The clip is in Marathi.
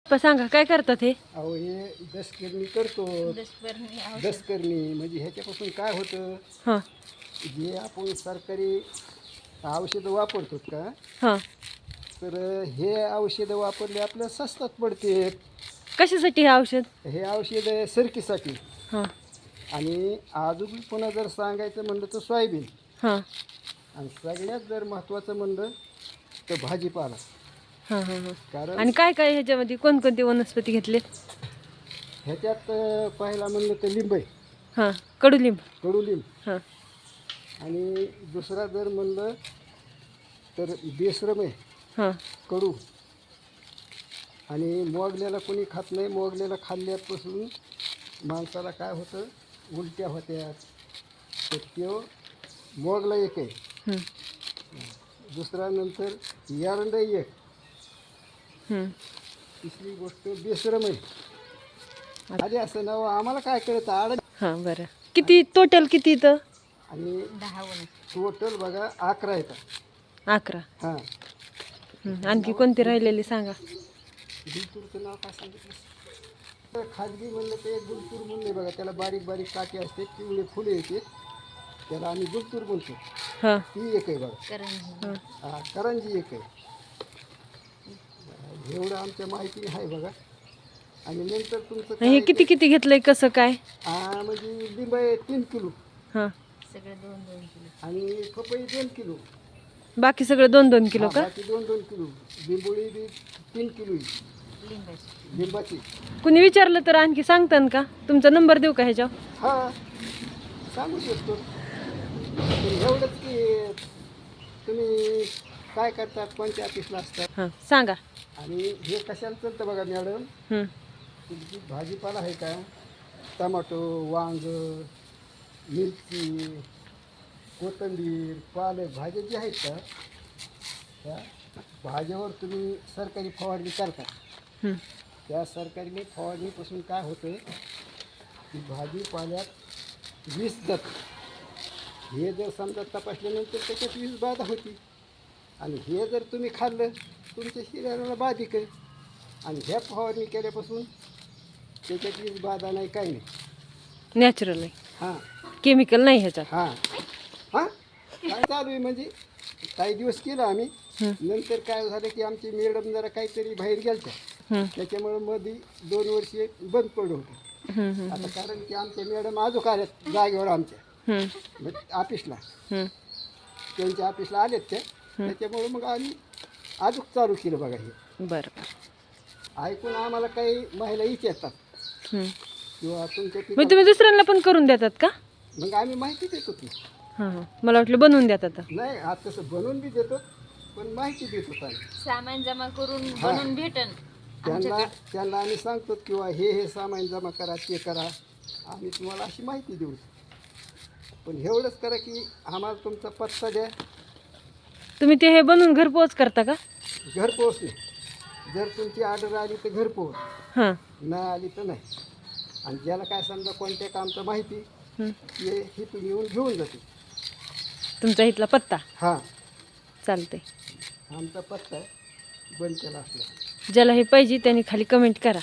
सांगा काय करतात हे? अहो हे दशकर्णी करतो. दशकर्णी म्हणजे ह्याच्यापासून काय होतं, हां जे आपण सरकारी औषधं वापरतो का, हां तर हे औषधं वापरले आपल्या स्वस्तात पडते. कशासाठी हे औषध? हे औषध आहे सरकीसाठी. हां आणि अजून पुन्हा जर सांगायचं म्हणलं तर सोयाबीन. हां आणि सगळ्यात जर महत्त्वाचं म्हणलं तर भाजीपाला. हां हां हां कारण आणि काय काय ह्याच्यामध्ये कोणकोणते वनस्पती घेतले? ह्याच्यात पहिला म्हणलं तर लिंब आहे, हां कडुलिंब. कडुलिंब. हां आणि दुसरा जर म्हणलं तर बेसरम आहे, हां कडू. आणि मोगल्याला कोणी खात नाही. मोगल्याला खाल्ल्यापासून माणसाला काय होतं, उलट्या होत्या. तर तो मोगला एक आहे. हं, दुसरा नंतर एरंड एक. हं. तिसरी गोष्ट बेसरम आहे. आधी असं नाव आम्हाला काय कळतं आड. हां बरं किती टोटल किती इथं? आणि टोटल बघा 11 येतात. 11. हां. हं. आणखी कोणती राहिलेली सांगा. गुलतूरचं नाव काय सांगितलं? तर खाजगी म्हणलं ते गुलतूर म्हणले बघा, त्याला बारीक बारीक काटे असते, पिवळे फुले येते, त्याला आम्ही गुलतूर म्हणतो. हां ती एक आहे बघा. हां हां, करंजी एक आहे. एवढं आमच्या माहिती आहे बघा. आणि नंतर तुमचं हे काय किती किती घेतलंय कसं काय? म्हणजे लिंब आहे 3 किलो. हां आणि पपई 2 किलो. बाकी सगळं 2-2 किलो का? बाकी 2-2 किलो. लिंबोळी बी 3 किलो लिंबाची. कुणी विचारलं तर आणखी सांगतान का? तुमचा नंबर देऊ का ह्याच्यावर? हा, सांगू शकतो. पण एवढंच की तुम्ही काय करतात, कोणत्या ऑफिसला असतात, हां सांगा. आणि हे कशाला चालतं बघा मॅडम. हं, तुमची भाजीपाला आहे का, टमाटो, वांग, मिरची, कोथिंबीर, पालक, भाज्या ज्या आहेत का, त्या भाज्यावर तुम्ही सरकारी फवारणी करता. हं. त्या सरकारी फवारणीपासून काय होतं की भाजीपाल्यात वीस जात. हे जर समजा तपासल्यानंतर त्याच्यात वीस बाधा होती. आणि हे जर तुम्ही खाल्लं तुमच्या शरीराला बाधिक आहे. आणि ह्या फवारणी केल्यापासून त्याच्यात वीस बाधा नाही, काही नाही. नॅचरल आहे, हां केमिकल नाही ह्याच्यात. हां हां. काय चालू आहे म्हणजे काही दिवस केलं आम्ही. नंतर काय झालं की आमची मॅडम जरा काहीतरी बाहेर गेलत्या. हं, त्याच्यामुळे मध्ये 2 वर्षे बंद पडलं होतं. हं, हं, आता कारण की आमच्या मॅडम अजून आल्यात जागेवर आमच्या हं, ऑफिसला. हं. त्यांच्या ऑफिसला आलेत त्या. त्याच्यामुळे मग आम्ही अजून चालू केलं बघा. हे बरं. ऐकून आम्हाला काही महिला विचारतात हं. किंवा तुमच्या मग पिकात, तुम्ही दुसऱ्यांना पण करून देतात का? मग आम्ही माहिती देतो की. हां हां मला वाटलं बनवून देतात. नाही, आता तसं बनवून बी देतो, पण माहिती देतो आम्ही. सामान जमा करून हा. बनवून भेटन त्यांना आम्ही सांगतो किंवा हे सामान जमा करा, ते करा, आम्ही तुम्हाला अशी माहिती देऊ. पण एवढंच करा की आम्हाला तुमचा पत्ता द्या. तुम्ही ते हे बनवून घरपोच करता का? घरपोच नाही. जर तुमची ऑर्डर आली तर घरपोच, हां नाही आली तर नाही. आणि ज्याला काय समजा कोणत्या कामचं माहिती, हं. हे तुम्ही येऊन घेऊन जाते. तुमचा इथला पत्ता हां, चालते. आमचा पत्ता आहे बंद केला असला. ज्याला हे पाहिजे त्यांनी खाली कमेंट करा.